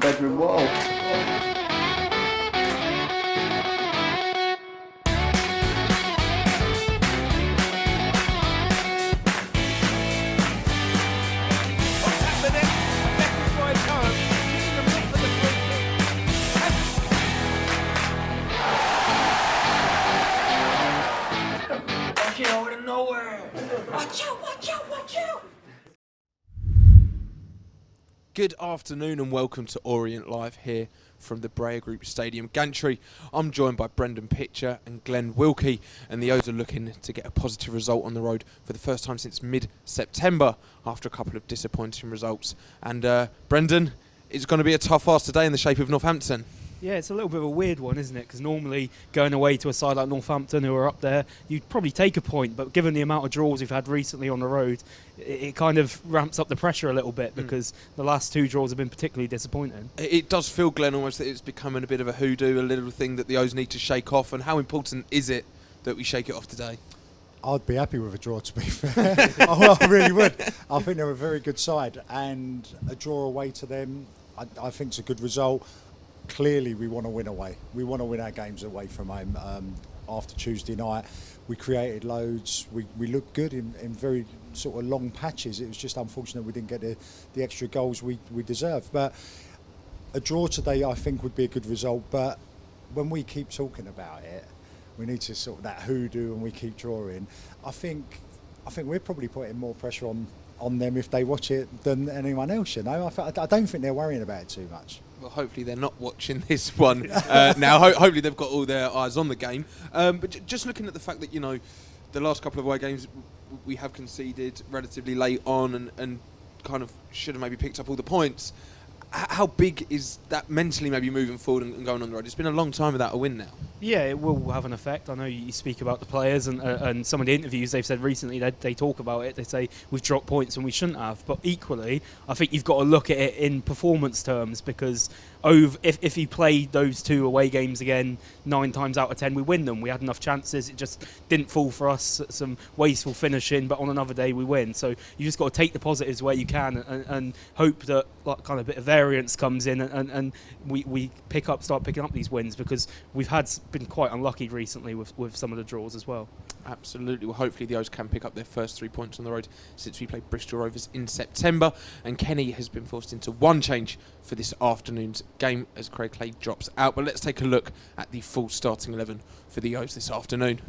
two-bedroom wall. Out of nowhere. Watch out, watch out, watch out. Good afternoon and welcome to Orient Live here from the Breyer Group Stadium Gantry. I'm joined by Brendan Pitcher and Glenn Wilkie, and the O's are looking to get a positive result on the road for the first time since mid-September after a couple of disappointing results. And Brendan, it's going to be a tough ask today in the shape of Northampton. Yeah, it's a little bit of a weird one, isn't it? Because normally going away to a side like Northampton, who are up there, you'd probably take a point. But given the amount of draws we've had recently on the road, it kind of ramps up the pressure a little bit because the last two draws have been particularly disappointing. It does feel, Glenn, almost that it's becoming a bit of a hoodoo, a little thing that the O's need to shake off. And how important is it that we shake it off today? I'd be happy with a draw, to be fair. I really would. I think they're a very good side, and a draw away to them, I think it's a good result. Clearly, we want to win away. We want to win our games away from home. After Tuesday night, we created loads. We looked good in very sort of long patches. It was just unfortunate we didn't get the extra goals we deserved. But a draw today, I think, would be a good result. But when we keep talking about it, we need to sort of that hoodoo and we keep drawing. I think we're probably putting more pressure on them if they watch it than anyone else. You know, I don't think they're worrying about it too much. Well, hopefully they're not watching this one now. Hopefully they've got all their eyes on the game. But just looking at the fact that, you know, the last couple of away games we have conceded relatively late on and kind of should have maybe picked up all the points. How big is that mentally maybe moving forward and going on the road? It's been a long time without a win now. Yeah, it will have an effect. I know you speak about the players and some of the interviews they've said recently, they talk about it. They say we've dropped points and we shouldn't have. But equally, I think you've got to look at it in performance terms because if you play those two away games again 9 times out of 10, we win them. We had enough chances. It just didn't fall for us. Some wasteful finishing, but on another day we win. So you just got to take the positives where you can and hope that like kind of a bit of variance comes in and we start picking up these wins because we've been quite unlucky recently with some of the draws as well. Absolutely. Well, hopefully the O's can pick up their first 3 points on the road since we played Bristol Rovers in September. And Kenny has been forced into one change for this afternoon's game as Craig Clay drops out. But let's take a look at the full starting 11 for the O's this afternoon.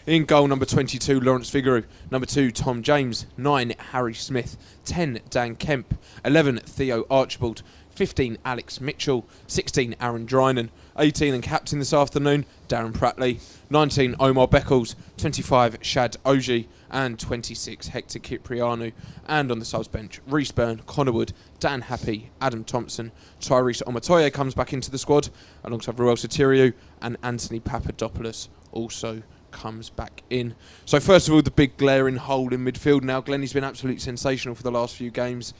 In goal, number 22, Lawrence Figueroa. Number 2, Tom James. 9, Harry Smith. 10, Dan Kemp. 11, Theo Archibald. 15, Alex Mitchell. 16, Aaron Drinan. 18 and captain this afternoon, Darren Prattley. 19, Omar Beckles. 25, Shad Oji. And 26, Hector Cipriano. And on the subs bench, Reece Byrne, Connor Wood, Dan Happy, Adam Thompson. Tyrese Omotoye comes back into the squad alongside Ruel Sotiriou, and Anthony Papadopoulos also comes back in. So first of all, the big glaring hole in midfield now. Glennie's been absolutely sensational for the last few games.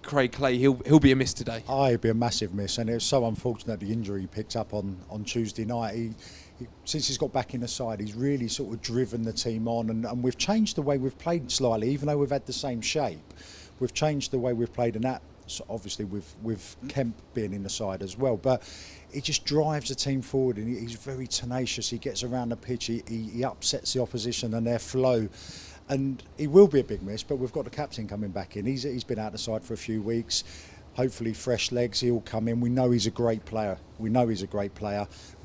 Craig Clay, he'll be a miss today. It'd be a massive miss, and it was so unfortunate the injury he picked up on Tuesday night. He since he's got back in the side, he's really sort of driven the team on, and we've changed the way we've played slightly, even though we've had the same shape. We've changed the way we've played, and that obviously with Kemp being in the side as well. But he just drives the team forward, and he's very tenacious. He gets around the pitch, he upsets the opposition and their flow. And he will be a big miss, but we've got the captain coming back in. He's been out the side for a few weeks. Hopefully fresh legs, he'll come in. We know he's a great player. We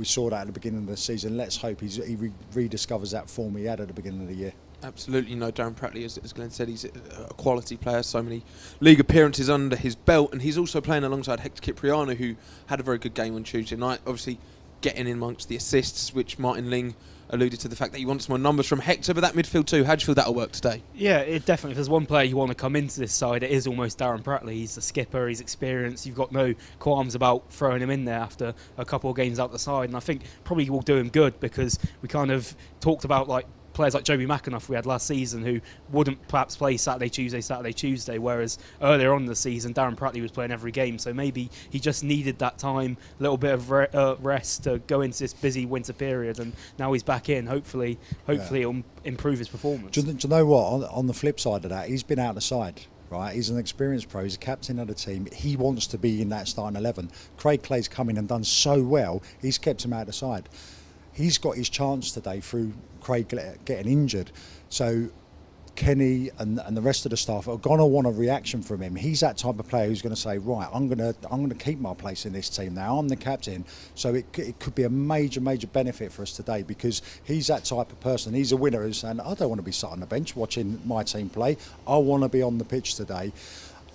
saw that at the beginning of the season. Let's hope he rediscovers that form he had at the beginning of the year. Absolutely. No, Darren Prattley, as Glenn said, he's a quality player. So many league appearances under his belt. And he's also playing alongside Hector Cipriano, who had a very good game on Tuesday night. Obviously getting in amongst the assists, which Martin Ling alluded to the fact that he wants more numbers from Hector, but that midfield too, how do you feel that'll work today? Yeah, it definitely, if there's one player you want to come into this side, it is almost Darren Prattley. He's the skipper, he's experienced, you've got no qualms about throwing him in there after a couple of games out the side, and I think probably will do him good because we kind of talked about like players like Joby McAnuff we had last season who wouldn't perhaps play Saturday, Tuesday, whereas earlier on in the season Darren Prattley was playing every game, so maybe he just needed that time, a little bit of rest to go into this busy winter period, and now he's back in. Hopefully it'll improve his performance. Do you know what, on the flip side of that, he's been out the side right? He's an experienced pro. He's a captain of the team. He wants to be in that starting 11. Craig Clay's come in and done so well. He's kept him out of the side. He's got his chance today through Craig getting injured. So Kenny and the rest of the staff are going to want a reaction from him. He's that type of player who's going to say, right, I'm going to keep my place in this team now. I'm the captain. So it could be a major benefit for us today, because he's that type of person. He's a winner who's saying, I don't want to be sat on the bench watching my team play. I want to be on the pitch today.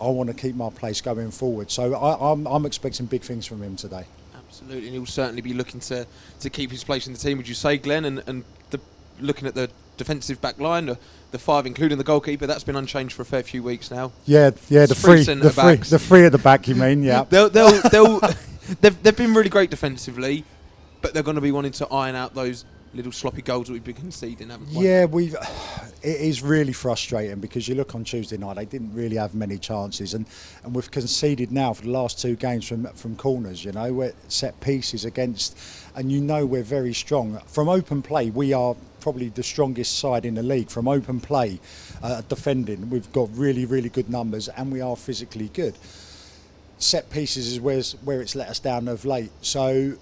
I want to keep my place going forward. So I'm expecting big things from him today. Absolutely, and he'll certainly be looking to keep his place in the team, would you say, Glenn? And looking at the defensive back line, the five, including the goalkeeper, that's been unchanged for a fair few weeks now. Yeah, the three at the back. You mean? Yeah. They've been really great defensively, but they're going to be wanting to iron out those little sloppy goals that we've been conceding, haven't we? Yeah, it is really frustrating, because you look on Tuesday night, they didn't really have many chances, and we've conceded now for the last 2 games from corners. You know, we're set pieces against, and you know we're very strong from open play. We are probably the strongest side in the league from open play, defending. We've got really good numbers, and we are physically good. Set pieces is where it's let us down of late. So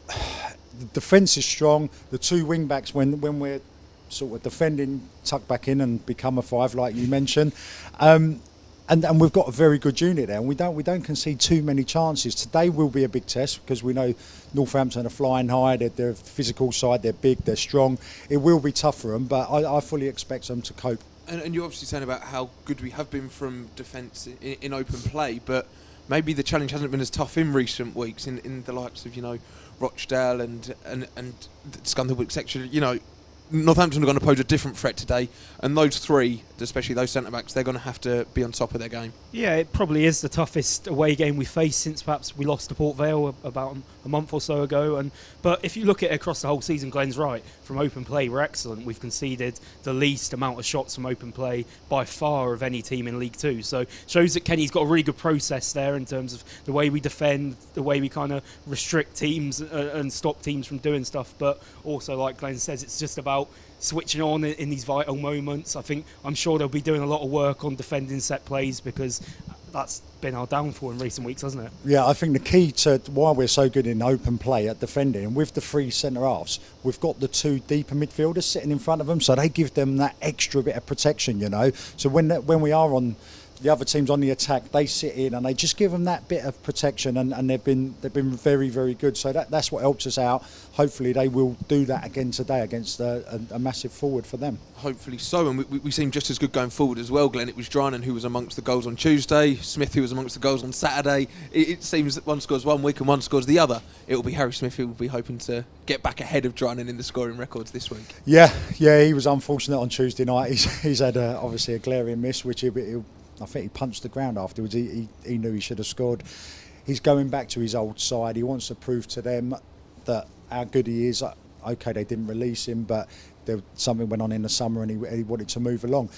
the defence is strong. The 2 wing backs, when we're sort of defending, tuck back in and become a 5, like you mentioned. And we've got a very good unit there, and we don't concede too many chances. Today will be a big test, because we know Northampton are flying high. They're a physical side. They're big. They're strong. It will be tough for them, but I fully expect them to cope. And you're obviously saying about how good we have been from defence in open play, but maybe the challenge hasn't been as tough in recent weeks in the likes of, you know, Rochdale and Scunthorpe, etc. You know, Northampton are going to pose a different threat today, and those 3, especially those centre-backs, they're going to have to be on top of their game. Yeah, it probably is the toughest away game we faced since perhaps we lost to Port Vale about a month or so ago. But if you look at it across the whole season, Glenn's right. From open play, we're excellent. We've conceded the least amount of shots from open play by far of any team in League Two. So shows that Kenny's got a really good process there in terms of the way we defend, the way we kind of restrict teams and stop teams from doing stuff. But also, like Glenn says, it's just about switching on in these vital moments. I'm sure they'll be doing a lot of work on defending set plays, because that's been our downfall in recent weeks, hasn't it? Yeah, I think the key to why we're so good in open play at defending, with the 3 centre-halves, we've got the 2 deeper midfielders sitting in front of them, so they give them that extra bit of protection, you know. So when we are on the other teams on the attack, they sit in and they just give them that bit of protection, and they've been very good. So that's what helps us out. Hopefully they will do that again today against a massive forward for them. Hopefully so, and we seem just as good going forward as well, Glenn. It was Drynan who was amongst the goals on Tuesday, Smith who was amongst the goals on Saturday. It seems that one scores one week and one scores the other. It will be Harry Smith who will be hoping to get back ahead of Drynan in the scoring records this week. Yeah, he was unfortunate on Tuesday night. He's had obviously a glaring miss, which I think he punched the ground afterwards. He knew he should have scored. He's going back to his old side. He wants to prove to them that how good he is. Okay, they didn't release him, but something went on in the summer, and he wanted to move along.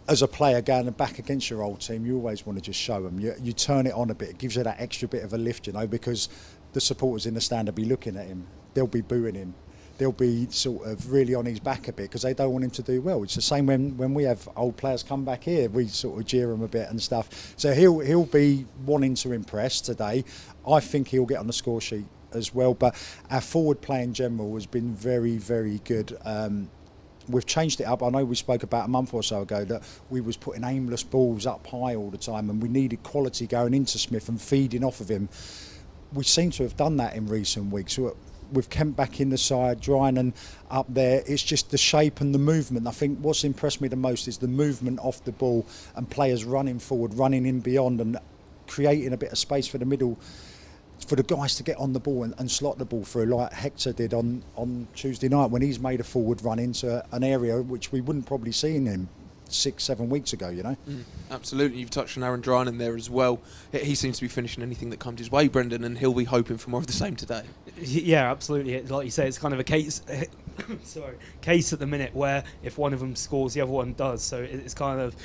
As a player going back against your old team, you always want to just show them. You turn it on a bit. It gives you that extra bit of a lift, you know, because the supporters in the stand will be looking at him. They'll be booing him. They'll be sort of really on his back a bit, because they don't want him to do well. It's the same when we have old players come back here. We sort of jeer him a bit and stuff. So he'll be wanting to impress today. I think he'll get on the score sheet as well. But our forward play in general has been very good. We've changed it up. I know we spoke about a month or so ago that we was putting aimless balls up high all the time, and we needed quality going into Smith and feeding off of him. We seem to have done that in recent weeks. With Kemp back in the side, Drynan up there, it's just the shape and the movement. I think what's impressed me the most is the movement off the ball and players running forward, running in beyond, and creating a bit of space for the middle, for the guys to get on the ball and slot the ball through, like Hector did on Tuesday night when he's made a forward run into an area which we wouldn't probably see in him 6-7 weeks ago, you know. Absolutely. You've touched on Aaron Drynan there as well. He seems to be finishing anything that comes his way, Brendan, and he'll be hoping for more of the same today. Yeah, absolutely. Like you say, it's kind of a case case at the minute where if one of them scores, the other one does. So it's kind of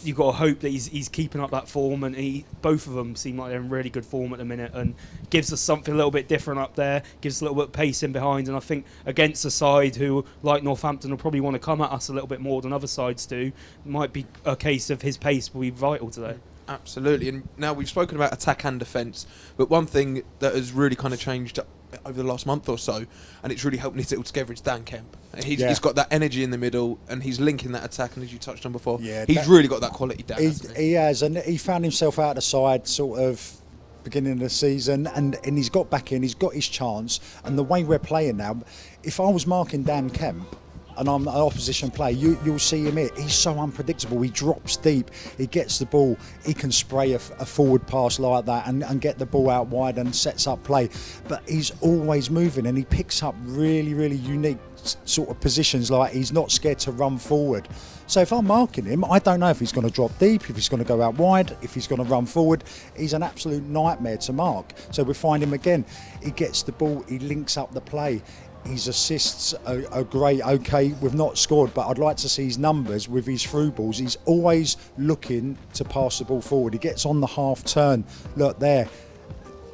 you've got to hope that he's keeping up that form, and both of them seem like they're in really good form at the minute, and gives us something a little bit different up there, gives us a little bit of pace in behind, and I think against a side who, like Northampton, will probably want to come at us a little bit more than other sides do, it might be a case of his pace will be vital today. Absolutely, and now we've spoken about attack and defence, but one thing that has really kind of changed over the last month or so, and it's really helped knit it all together, is Dan Kemp. He's got that energy in the middle, and he's linking that attack, and as you touched on before, he's really got that quality down. He has, and he found himself out of the side sort of beginning of the season, and he's got back in, he's got his chance, and the way we're playing now, if I was marking Dan Kemp, and I'm an opposition player, you'll see him here. He's so unpredictable. He drops deep. He gets the ball. He can spray a forward pass like that and get the ball out wide and sets up play. But he's always moving, and he picks up really, really unique sort of positions. Like, he's not scared to run forward. So if I'm marking him, I don't know if he's going to drop deep, if he's going to go out wide, if he's going to run forward. He's an absolute nightmare to mark. So we find him again. He gets the ball. He links up the play. His assists are great. Okay, we've not scored, but I'd like to see his numbers with his through balls. He's always looking to pass the ball forward. He gets on the half turn. Look there.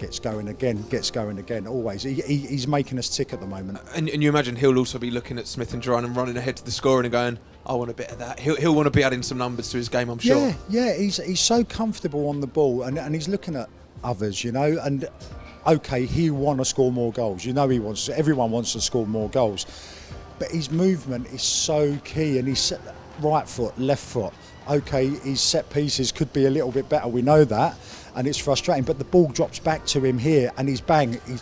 Gets going again, always. He's making us tick at the moment. And you imagine he'll also be looking at Smith and Duran and running ahead to the scoring and going, I want a bit of that. He'll want to be adding some numbers to his game, I'm sure. Yeah, he's so comfortable on the ball, and he's looking at others, and okay, he want to score more goals. Everyone wants to score more goals. But his movement is so key, and he's right foot, left foot. Okay, his set pieces could be a little bit better, we know that, and it's frustrating, but the ball drops back to him here, and he's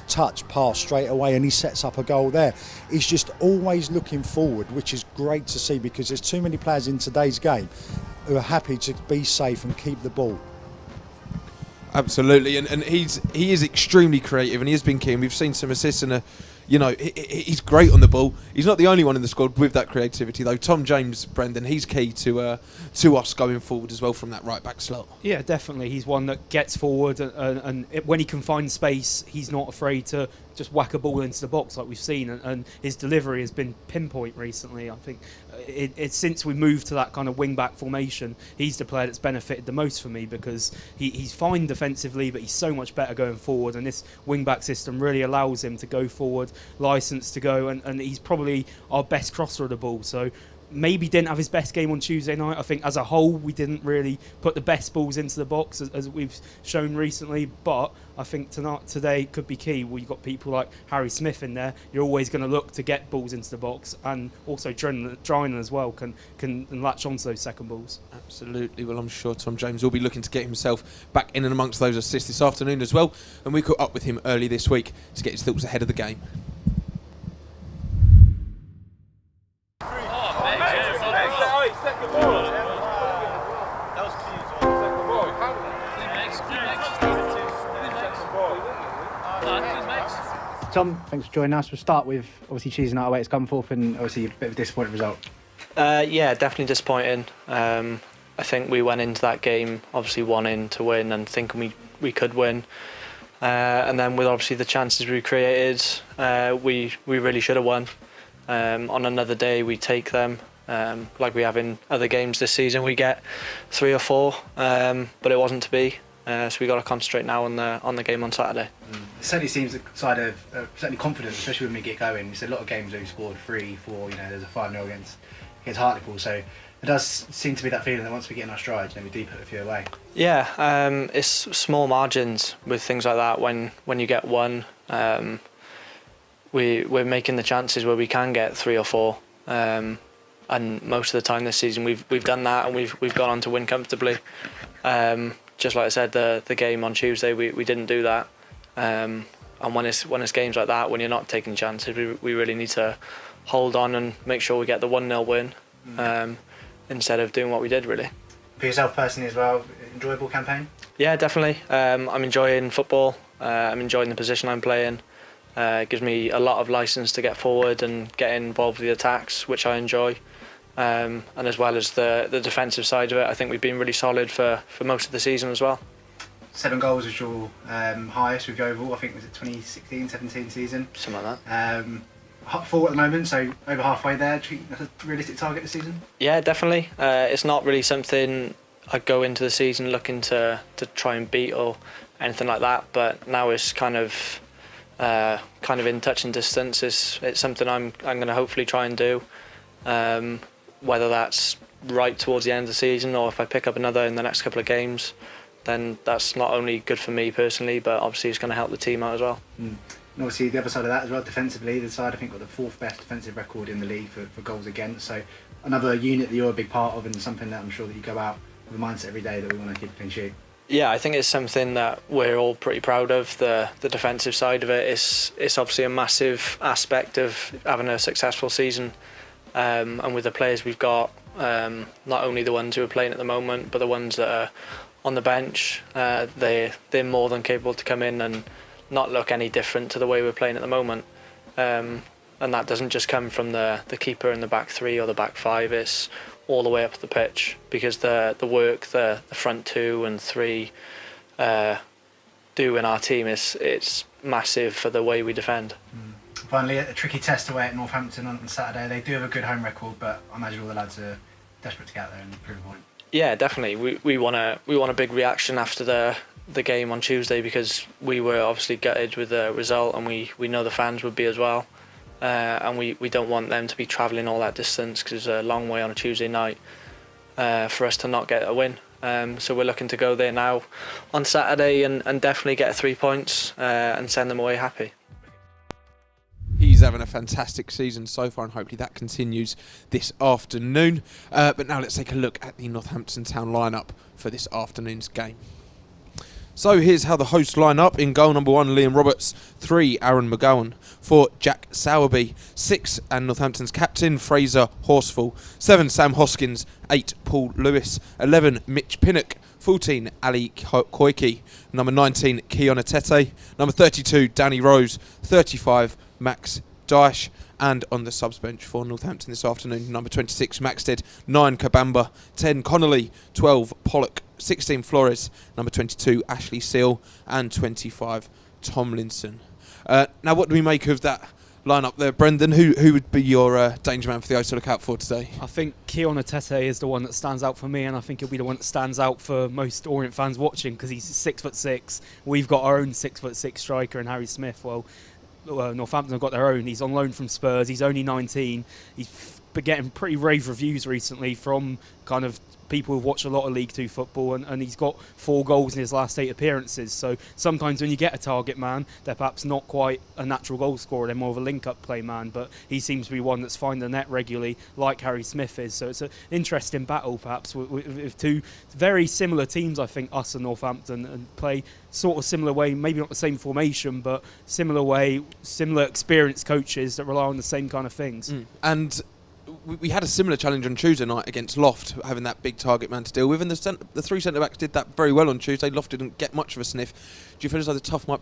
touch, pass straight away, and he sets up a goal there. He's just always looking forward, which is great to see, because there's too many players in today's game who are happy to be safe and keep the ball. Absolutely, and he is extremely creative, and he has been key. And we've seen some assists, and he's great on the ball. He's not the only one in the squad with that creativity, though. Tom James, Brendan, he's key to us going forward as well from that right back slot. Yeah, definitely. He's one that gets forward, and when he can find space, he's not afraid to just whack a ball into the box like we've seen, and his delivery has been pinpoint recently. I think it's since we moved to that kind of wing-back formation, he's the player that's benefited the most for me, because he's fine defensively, but he's so much better going forward, and this wing-back system really allows him to go forward, licence to go, and he's probably our best crosser of the ball. So maybe didn't have his best game on Tuesday night. I think as a whole we didn't really put the best balls into the box as we've shown recently, but I think today could be key. Well, you've got people like Harry Smith in there. You're always going to look to get balls into the box, and also Drinan as well can latch onto those second balls. Absolutely. Well, I'm sure Tom James will be looking to get himself back in and amongst those assists this afternoon as well, and we caught up with him early this week to get his thoughts ahead of the game. Tom, thanks for joining us. We'll start with obviously Tuesday night away at Scunthorpe, and obviously a bit of a disappointing result. Yeah, definitely disappointing. I think we went into that game obviously wanting to win and thinking we could win. And then with obviously the chances we created, we really should have won. On another day we take them, like we have in other games this season. We get 3 or 4, but it wasn't to be. So we got to concentrate now on the game on Saturday. It certainly seems the side of certainly confident, especially when we get going. There's a lot of games where we scored 3, 4. There's a 5-0 against Hartlepool. So it does seem to be that feeling that once we get in our stride, we do put a few away. Yeah, it's small margins with things like that. When you get 1, we're making the chances where we can get 3 or 4. And most of the time this season we've done that, and we've gone on to win comfortably. Just like I said, the game on Tuesday, we didn't do that. And when it's games like that, when you're not taking chances, we really need to hold on and make sure we get the 1-0 win, instead of doing what we did, really. For yourself personally as well, enjoyable campaign? Yeah, definitely. I'm enjoying football. I'm enjoying the position I'm playing. It gives me a lot of licence to get forward and get involved with the attacks, which I enjoy. And as well as the defensive side of it, I think we've been really solid for most of the season as well. 7 goals was your highest with you overall. I think was it 2016-17 season. Something like that. 4 at the moment, so over halfway there. Do you think that's a realistic target this season? Yeah, definitely. It's not really something I'd go into the season looking to try and beat or anything like that. But now it's kind of in touching distance. It's something I'm going to hopefully try and do. Whether that's right towards the end of the season or if I pick up another in the next couple of games, then that's not only good for me personally, but obviously it's going to help the team out as well. And obviously the other side of that as well, defensively, the side I think got the 4th best defensive record in the league for goals against. So another unit that you're a big part of, and something that I'm sure that you go out with a mindset every day that we want to keep a clean sheet. Yeah, I think it's something that we're all pretty proud of. The defensive side of it is obviously a massive aspect of having a successful season. And with the players we've got, not only the ones who are playing at the moment, but the ones that are on the bench, they're more than capable to come in and not look any different to the way we're playing at the moment. And that doesn't just come from the keeper in the back 3 or the back 5. It's all the way up the pitch, because the work the front 2 and 3 do in our team it's massive for the way we defend. Finally, a tricky test away at Northampton on Saturday. They do have a good home record, but I imagine all the lads are desperate to get out there and prove a point. Yeah, definitely. We want a big reaction after the game on Tuesday, because we were obviously gutted with the result, and we know the fans would be as well. And we don't want them to be travelling all that distance, because it's a long way on a Tuesday night for us to not get a win. So we're looking to go there now on Saturday and definitely get 3 points and send them away happy. He's having a fantastic season so far, and hopefully that continues this afternoon. But now let's take a look at the Northampton Town lineup for this afternoon's game. So here's how the hosts line up. In goal, number 1, Liam Roberts. 3, Aaron McGowan. 4, Jack Sowerby. 6, and Northampton's captain, Fraser Horsfall. 7, Sam Hoskins. 8, Paul Lewis. 11, Mitch Pinnock. 14, Ali Koike. Number 19, Keon Atete. Number 32, Danny Rose. 35, Max Dyche. And on the subs bench for Northampton this afternoon, number 26, Maxted. 9, Kabamba. 10, Connolly. 12, Pollock. 16, Flores. Number 22, Ashley Seal. And 25, Tomlinson. Now, what do we make of that lineup there, Brendan? Who would be your danger man for the O's to look out for today? I think Keon Atete is the one that stands out for me, and I think he'll be the one that stands out for most Orient fans watching, because he's 6'6". We've got our own 6'6" striker in Harry Smith. Well, Northampton have got their own. He's on loan from Spurs. He's only 19. He's been getting pretty rave reviews recently from kind of people who've watched a lot of League 2 football, and he's got 4 goals in his last 8 appearances. So sometimes when you get a target man, they're perhaps not quite a natural goal scorer, they're more of a link-up play man, but he seems to be one that's finding the net regularly, like Harry Smith is. So it's an interesting battle, perhaps, with 2 very similar teams, I think, us and Northampton, and play sort of similar way, maybe not the same formation, but similar way, similar experienced coaches that rely on the same kind of things. And we had a similar challenge on Tuesday night against Loft, having that big target man to deal with, and the 3 centre-backs did that very well on Tuesday. Loft didn't get much of a sniff. Do you feel as though the test might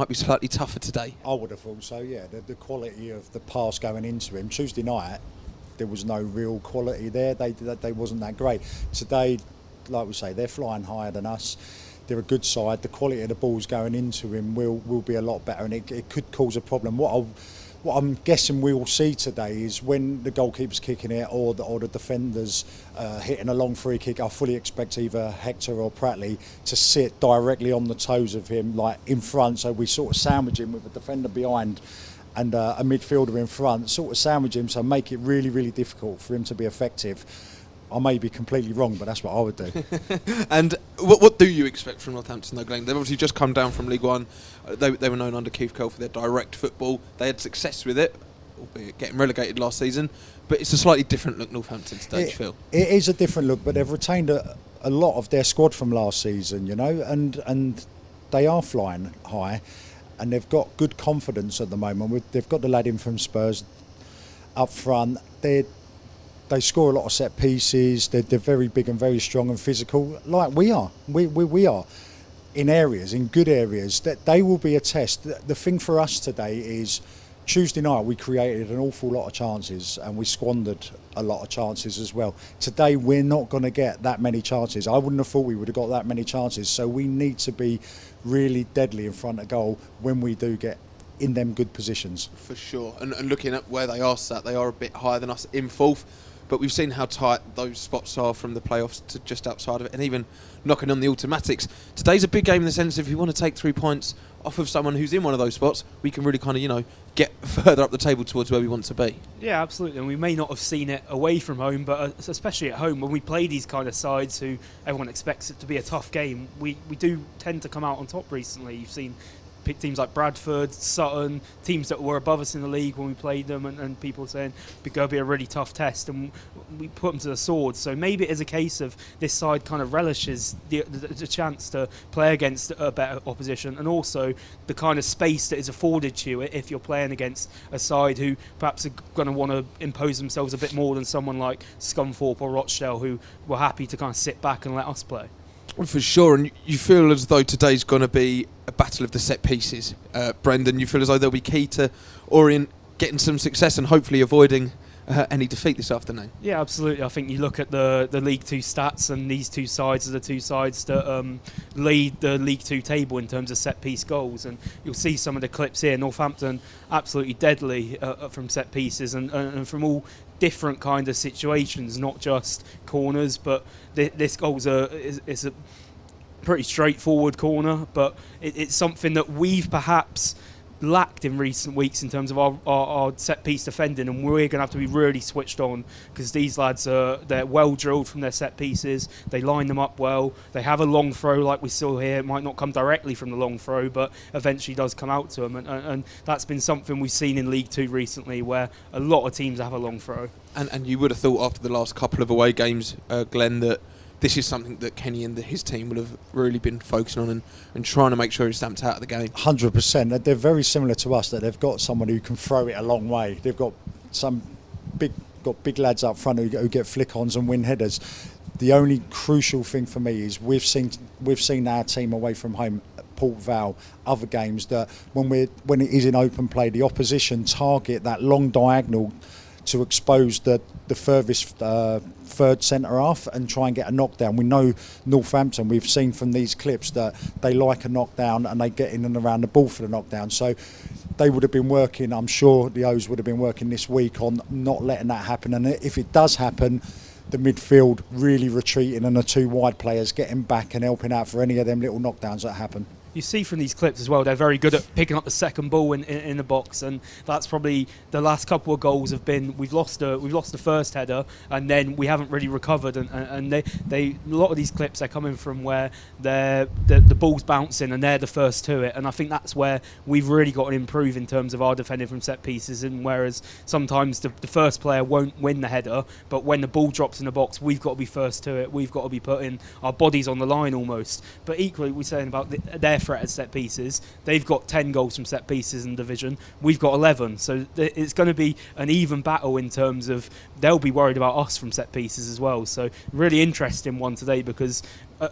be slightly tougher today? I would have thought so, yeah. The quality of the pass going into him. Tuesday night, there was no real quality there. They wasn't that great. Today, like we say, they're flying higher than us. They're a good side. The quality of the balls going into him will be a lot better, and it could cause a problem. What I'm guessing we will see today is when the goalkeeper's kicking it or the defenders hitting a long free kick, I fully expect either Hector or Pratley to sit directly on the toes of him, like in front, so we sort of sandwich him with a defender behind and a midfielder in front, sort of sandwich him, so make it really, really difficult for him to be effective. I may be completely wrong, but that's what I would do. And what do you expect from Northampton, though, Glenn? They've obviously just come down from League One. They were known under Keith Cole for their direct football. They had success with it, albeit getting relegated last season. But it's a slightly different look, Northampton, today, Phil. It is a different look, but they've retained a lot of their squad from last season, you know, and they are flying high, and they've got good confidence at the moment. They've got the lad in from Spurs up front. They score a lot of set pieces. They're very big and very strong and physical, like we are. We are in good areas. That they will be a test. The thing for us today is Tuesday night we created an awful lot of chances and we squandered a lot of chances as well. Today we're not going to get that many chances. I wouldn't have thought we would have got that many chances. So we need to be really deadly in front of goal when we do get in them good positions. For sure. And looking at where they are sat, they are a bit higher than us in 4th. but we've seen how tight those spots are from the playoffs to just outside of it, and even knocking on the automatics. Today's a big game in the sense if you want to take 3 points off of someone who's in one of those spots, we can really kind of, get further up the table towards where we want to be. Yeah, absolutely. And we may not have seen it away from home, but especially at home, when we play these kind of sides who everyone expects it to be a tough game, we do tend to come out on top recently. You've seen teams like Bradford, Sutton, teams that were above us in the league when we played them, and people saying it's going to be a really tough test, and we put them to the sword. So maybe it is a case of this side kind of relishes the chance to play against a better opposition, and also the kind of space that is afforded to you if you're playing against a side who perhaps are going to want to impose themselves a bit more than someone like Scunthorpe or Rochdale, who were happy to kind of sit back and let us play. For sure, and you feel as though today's going to be a battle of the set pieces. Brendan, you feel as though they'll be key to Orient getting some success and hopefully avoiding any defeat this afternoon. Yeah, absolutely. I think you look at the League Two stats, and these two sides are the two sides that lead the League Two table in terms of set piece goals, and you'll see some of the clips here. Northampton absolutely deadly from set pieces and from all different kind of situations, not just corners, but this goal's is a pretty straightforward corner, but it's something that we've perhaps lacked in recent weeks in terms of our set piece defending, and we're going to have to be really switched on, because these lads they're well drilled from their set pieces. They line them up well. They have a long throw like we saw here. It might not come directly from the long throw, but eventually does come out to them, and that's been something we've seen in League Two recently, where a lot of teams have a long throw. And you would have thought after the last couple of away games, Glenn, that this is something that Kenny and his team would have really been focusing on and trying to make sure he's stamped out of the game. 100%. They're very similar to us, that they've got someone who can throw it a long way. They've got big lads up front who get flick-ons and win headers. The only crucial thing for me is we've seen our team away from home, Port Vale, other games, that when it is in open play, the opposition target that long diagonal to expose the furthest third centre half and try and get a knockdown. We know Northampton, we've seen from these clips that they like a knockdown and they get in and around the ball for the knockdown. So they would have been working, I'm sure the O's would have been working this week on not letting that happen. And if it does happen, the midfield really retreating and the two wide players getting back and helping out for any of them little knockdowns that happen. You see from these clips as well, they're very good at picking up the second ball in the box, and that's probably the last couple of goals have been we've lost the first header, and then we haven't really recovered, and they a lot of these clips they're coming from where the ball's bouncing and they're the first to it, and I think that's where we've really got to improve in terms of our defending from set pieces, and whereas sometimes the first player won't win the header, but when the ball drops in the box, we've got to be first to it, we've got to be putting our bodies on the line almost. But equally, we're saying about their threat at set pieces. They've got 10 goals from set pieces in division. We've got 11. So it's going to be an even battle in terms of they'll be worried about us from set pieces as well. So really interesting one today, because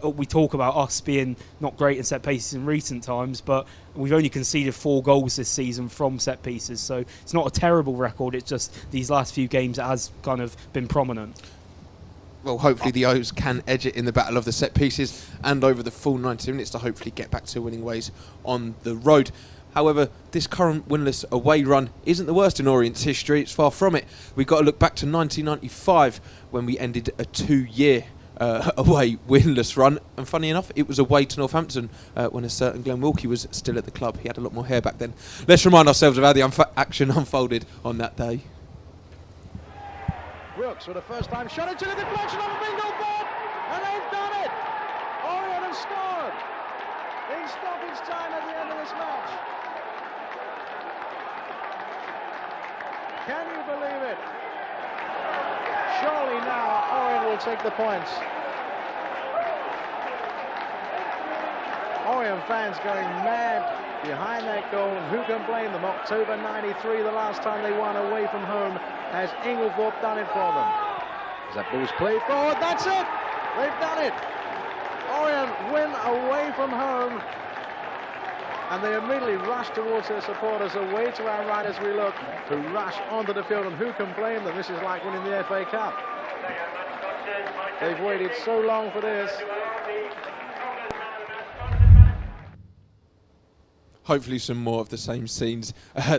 we talk about us being not great in set pieces in recent times, but we've only conceded 4 goals this season from set pieces. So it's not a terrible record. It's just these last few games it has kind of been prominent. Well, hopefully the O's can edge it in the battle of the set pieces and over the full 90 minutes to hopefully get back to winning ways on the road. However, this current winless away run isn't the worst in Orient's history. It's far from it. We've got to look back to 1995 when we ended a 2-year away winless run. And funny enough, it was away to Northampton when a certain Glenn Wilkie was still at the club. He had a lot more hair back then. Let's remind ourselves of how the action unfolded on that day. Brooks with a first-time shot into the deflection of a bingo ball, and they've done it! Orient has scored in stoppage time at the end of this match. Can you believe it? Surely now Orient will take the points. Orient fans going mad behind that goal, and who can blame them? October 93, the last time they won away from home, has Inglethorpe done it for them. As that ball's played forward, that's it! They've done it! Orient win away from home, and they immediately rush towards their supporters, away to our right as we look, to rush onto the field, and who can blame them? This is like winning the FA Cup. They've waited so long for this. hopefully some more of the same scenes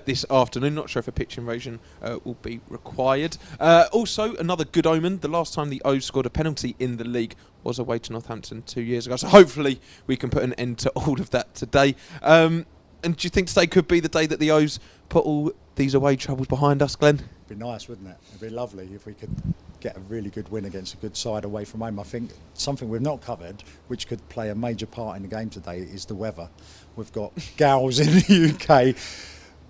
this afternoon. Not sure if a pitch invasion will be required. Also, another good omen. The last time the O's scored a penalty in the league was away to Northampton 2 years ago. So hopefully we can put an end to all of that today. And do you think today could be the day that the O's put all these away troubles behind us, Glenn? It'd be nice, wouldn't it? It'd be lovely if we could get a really good win against a good side away from home. I think something we've not covered, which could play a major part in the game today, is the weather. We've got gales in the UK.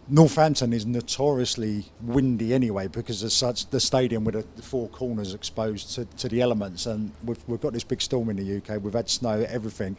Northampton is notoriously windy anyway because of such the stadium with the four corners exposed to the elements, and we've got this big storm in the UK. We've had snow, everything.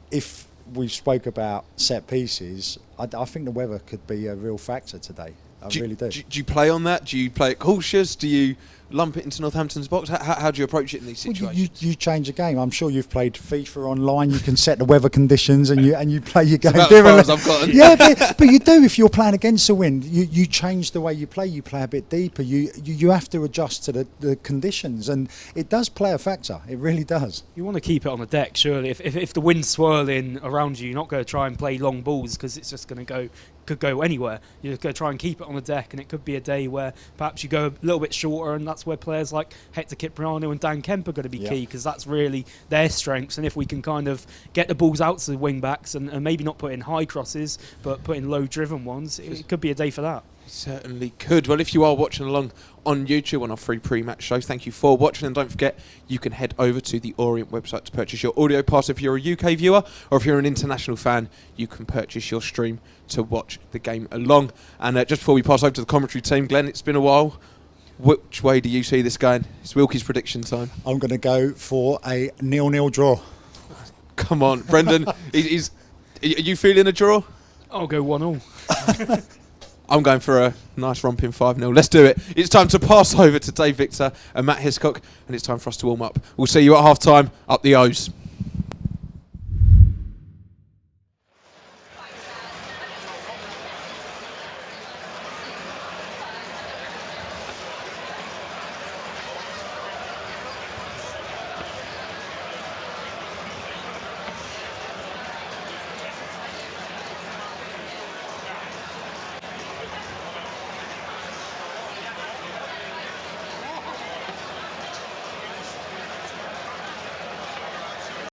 If we spoke about set pieces, I think the weather could be a real factor today. I really do. Do you play on that? Do you play it cautious? Do you lump it into Northampton's box? How do you approach it in these situations? You change the game. I'm sure you've played FIFA online. You can set the weather conditions and you play your game about differently. as far as I've gotten. Yeah, but you do if you're playing against the wind. You change the way you play. You play a bit deeper. You have to adjust to the conditions, and it does play a factor. It really does. You want to keep it on the deck, surely. If the wind's swirling around you, you're not going to try and play long balls because it's just going to could go anywhere. You're going to try and keep it on the deck, and it could be a day where perhaps you go a little bit shorter, and that's where players like Hector Cipriano and Dan Kemp are going to be key, because that's really their strengths. And if we can kind of get the balls out to the wing backs and maybe not put in high crosses but put in low driven ones, it could be a day for that. Certainly could. Well, if you are watching along on YouTube on our free pre-match show, thank you for watching, and don't forget you can head over to the Orient website to purchase your audio pass if you're a UK viewer, or if you're an international fan you can purchase your stream to watch the game along. And just before we pass over to the commentary team, Glenn, it's been a while. Which way do you see this going? It's Wilkie's prediction time. I'm going to go for a 0-0 draw. Come on, Brendan. Are you feeling a draw? I'll go 1-1. I'm going for a nice romping 5-0. Let's do it. It's time to pass over to Dave Victor and Matt Hiscock, and it's time for us to warm up. We'll see you at half-time. Up the O's.